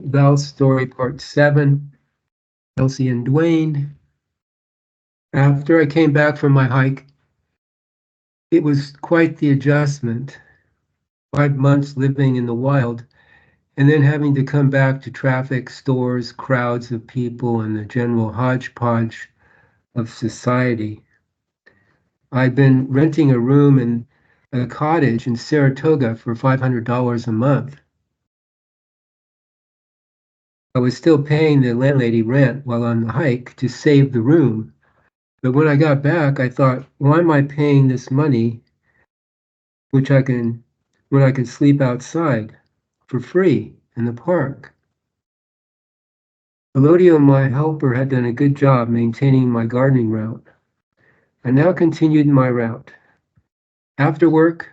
Vals story part 7, Kelsey and Duane. After I came back from my hike, it was quite the adjustment. 5 months living in the wild, and then having to come back to traffic, stores, crowds of people, and the general hodgepodge of society. I'd been renting a room in a cottage in Saratoga for $500 a month. I was still paying the landlady rent while on the hike to save the room. But when I got back, I thought, why am I paying this money when I can sleep outside for free in the park? Elodio, my helper, had done a good job maintaining my gardening route. I now continued my route. After work,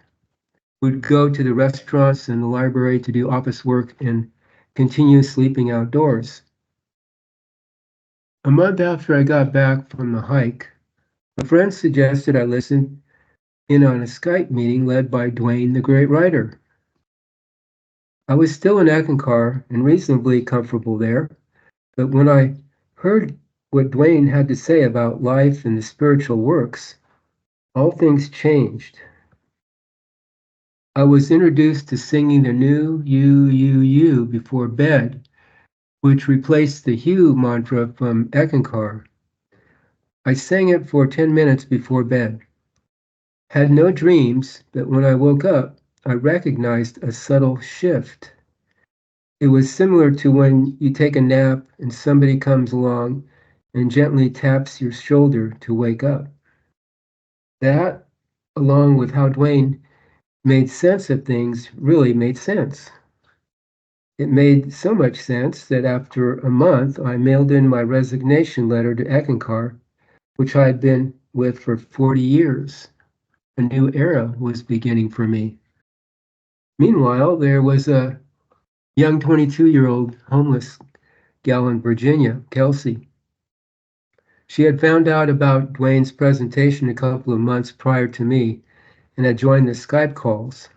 would go to the restaurants and the library to do office work and continue sleeping outdoors. A month after I got back from the hike, a friend suggested I listen in on a SKYPE meeting led by Duane, the great writer. I was still in Eckankar and reasonably comfortable there, but when I heard what Duane had to say about life and the spiritual works, all things changed. I was introduced to singing the new you before bed, which replaced the Hugh mantra from Eckankar. I sang it for 10 minutes before bed. Had no dreams, but when I woke up, I recognized a subtle shift. It was similar to when you take a nap and somebody comes along and gently taps your shoulder to wake up. That, along with how Duane made sense of things, really made sense. It made so much sense that after a month, I mailed in my resignation letter to Eckankar, which I had been with for 40 years. A new era was beginning for me. Meanwhile, there was a young 22-year-old homeless gal in Virginia, Kelsey. She had found out about Duane's presentation a couple of months prior to me and had joined the SKYPE calls.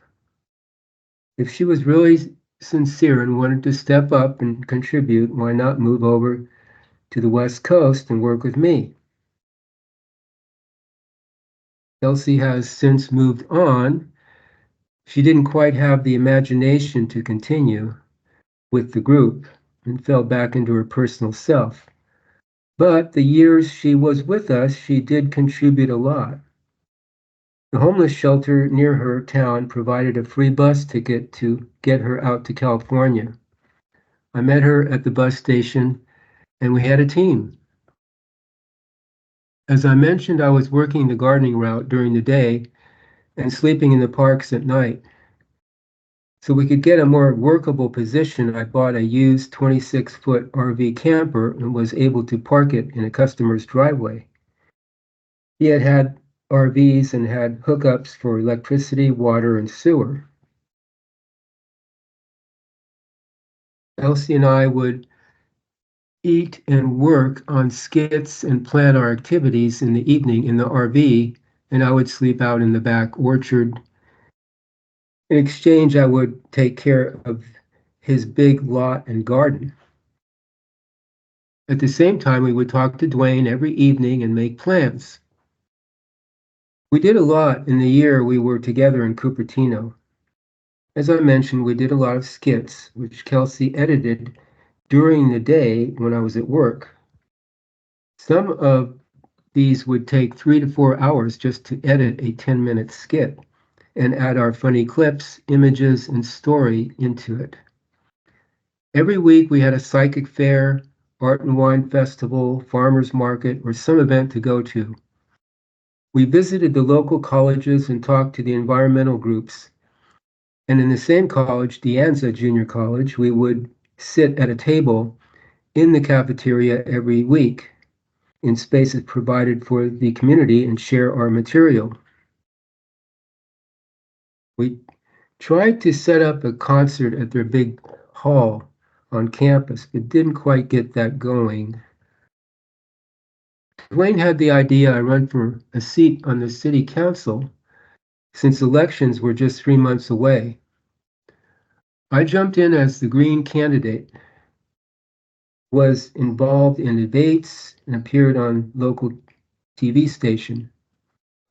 If she was really sincere and wanted to step up and contribute, why not move over to the West Coast and work with me? Kelsey has since moved on. She didn't quite have the imagination to continue with the group and fell back into her personal self. But the years she was with us, she did contribute a lot. The homeless shelter near her town provided a free bus ticket to get her out to California. I met her at the bus station and we had a team. As I mentioned, I was working the gardening route during the day and sleeping in the parks at night. So we could get a more workable position, I bought a used 26-foot RV camper and was able to park it in a customer's driveway. He had RVs and had hookups for electricity, water, and sewer. Elsie and I would eat and work on skits and plan our activities in the evening in the RV, and I would sleep out in the back orchard. In exchange, I would take care of his big lot and garden. At the same time, we would talk to Duane every evening and make plans. We did a lot in the year we were together in Cupertino. As I mentioned, we did a lot of skits, which Kelsey edited during the day when I was at work. Some of these would take 3 to 4 hours just to edit a 10-minute skit and add our funny clips, images, and story into it. Every week we had a psychic fair, art and wine festival, farmers market, or some event to go to. We visited the local colleges and talked to the environmental groups. And in the same college, De Anza Junior College, we would sit at a table in the cafeteria every week in spaces provided for the community and share our material. We tried to set up a concert at their big hall on campus, but didn't quite get that going. Duane had the idea I run for a seat on the city council since elections were just 3 months away. I jumped in as the Green candidate, was involved in debates and appeared on local TV station.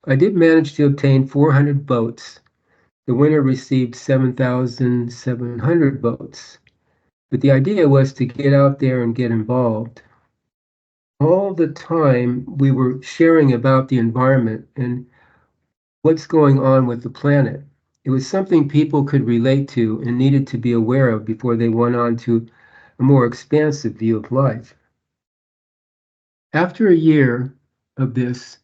I did manage to obtain 400 votes. The winner received 7,700 votes. But the idea was to get out there and get involved. All the time we were sharing about the environment and what's going on with the planet. It was something people could relate to and needed to be aware of before they went on to a more expansive view of life. After a year of this,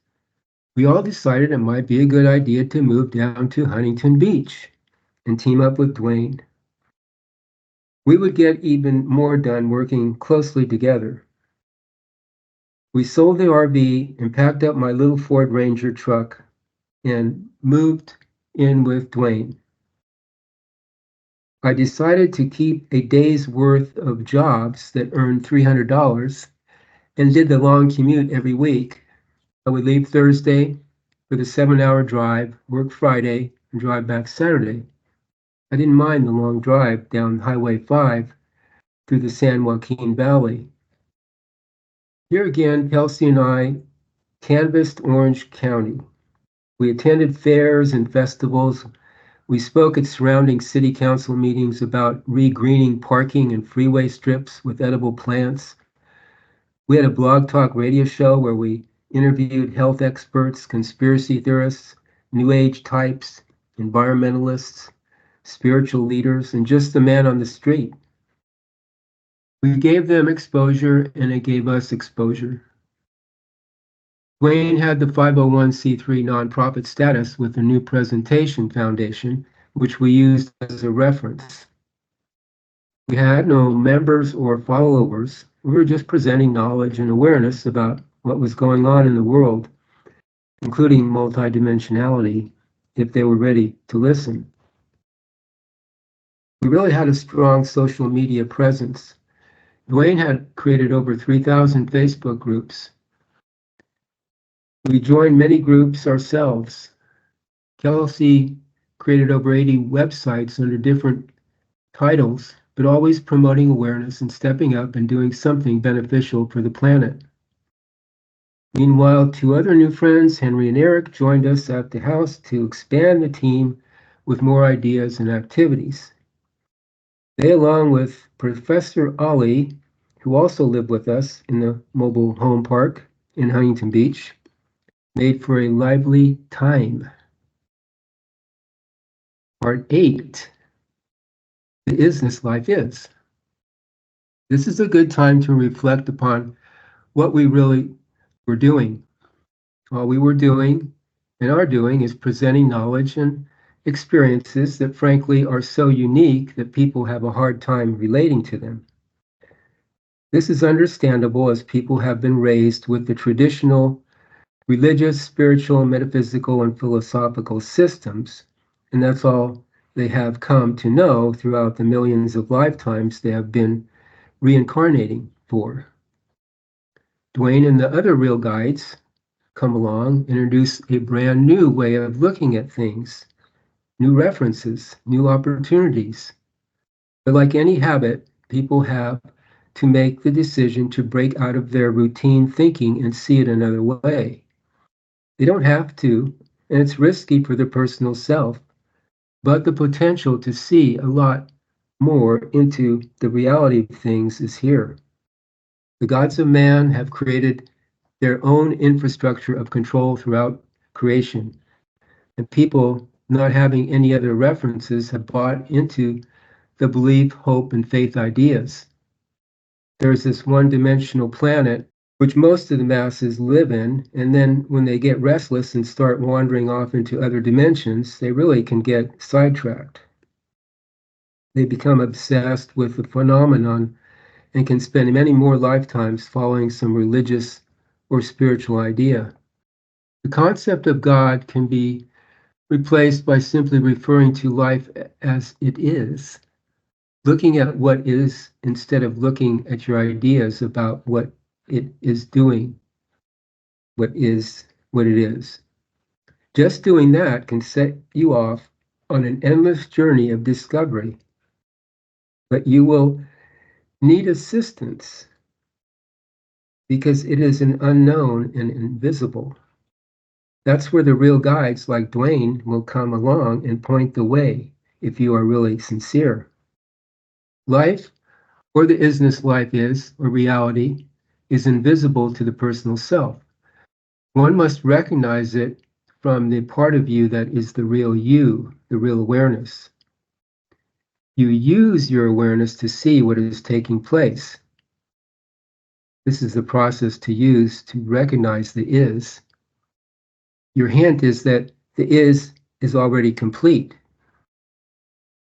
we all decided it might be a good idea to move down to Huntington Beach and team up with DUANU. We would get even more done working closely together. We sold the RV and packed up my little Ford Ranger truck and moved in with DUANU. I decided to keep a day's worth of jobs that earned $300 and did the long commute every week. I would leave Thursday with a 7-hour drive, work Friday, and drive back Saturday. I didn't mind the long drive down Highway 5 through the San Joaquin Valley. Here again, Kelsey and I canvassed Orange County. We attended fairs and festivals. We spoke at surrounding city council meetings about re-greening parking and freeway strips with edible plants. We had a blog talk radio show where we interviewed health experts, conspiracy theorists, New Age types, environmentalists, spiritual leaders, and just the man on the street. We gave them exposure and they gave us exposure. DUANU had the 501c3 nonprofit status with the New Presentation Foundation, which we used as a reference. We had no members or followers. We were just presenting knowledge and awareness about what was going on in the world, including multidimensionality, if they were ready to listen. We really had a strong social media presence. DUANU had created over 3,000 Facebook groups. We joined many groups ourselves. Kelsey created over 80 websites under different titles, but always promoting awareness and stepping up and doing something beneficial for the planet. Meanwhile, 2 other new friends, Henry and Eric, joined us at the house to expand the team with more ideas and activities. They, along with Professor Ali, who also lived with us in the mobile home park in Huntington Beach, made for a lively time. Part 8, the ISSNESS life is. This is a good time to reflect upon what we really were doing. All we were doing and are doing is presenting knowledge and experiences that frankly are so unique that people have a hard time relating to them. This is understandable as people have been raised with the traditional religious, spiritual, metaphysical, and philosophical systems, and that's all they have come to know throughout the millions of lifetimes they have been reincarnating for. DUANU and the other real guides come along, introduce a brand new way of looking at things, new references, new opportunities. But like any habit, people have to make the decision to break out of their routine thinking and see it another way. They don't have to, and it's risky for their personal self, but the potential to see a lot more into the reality of things is here. The gods of man have created their own infrastructure of control throughout creation, and people not having any other references have bought into the belief, hope, and faith ideas. There's this one-dimensional planet which most of the masses live in, and then when they get restless and start wandering off into other dimensions, they really can get sidetracked. They become obsessed with the phenomenon and can spend many more lifetimes following some religious or spiritual idea. The concept of God can be replaced by simply referring to life as it is, looking at what is instead of looking at your ideas about what it is doing, what it is. Just doing that can set you off on an endless journey of discovery. But you will need assistance because it is an unknown and invisible. That's where the real guides like DUANU will come along and point the way if you are really sincere. Life, or the ISSNESS life is, or reality, is invisible to the personal self. One must recognize it from the part of you that is the real you, the real awareness. You use your awareness to see what is taking place. This is the process to use to recognize the is. Your hint is that the is already complete.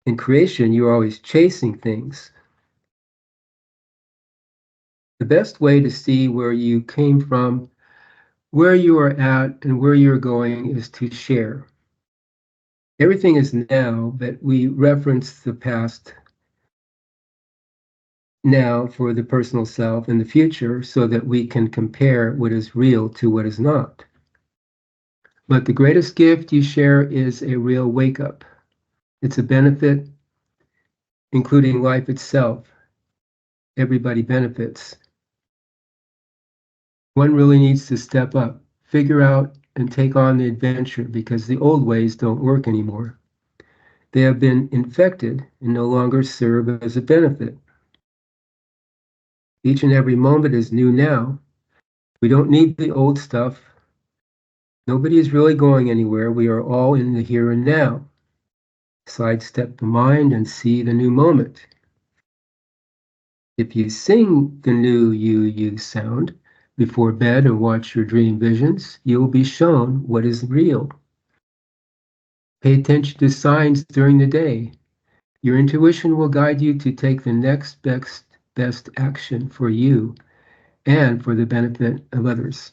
In creation, you're always chasing things. The best way to see where you came from, where you are at, and where you're going is to share. Everything is now, but we reference the past now for the personal self and the future so that we can compare what is real to what is not. But the greatest gift you share is a real wake-up. It's a benefit, including life itself. Everybody benefits. One really needs to step up, figure out, and take on the adventure because the old ways don't work anymore. They have been infected and no longer serve as a benefit. Each and every moment is new now. We don't need the old stuff. Nobody is really going anywhere. We are all in the here and now. Sidestep the mind and see the new moment. If you sing the new you sound before bed and watch your dream visions, you will be shown what is real. Pay attention to signs during the day. Your intuition will guide you to take the next best action for you and for the benefit of others.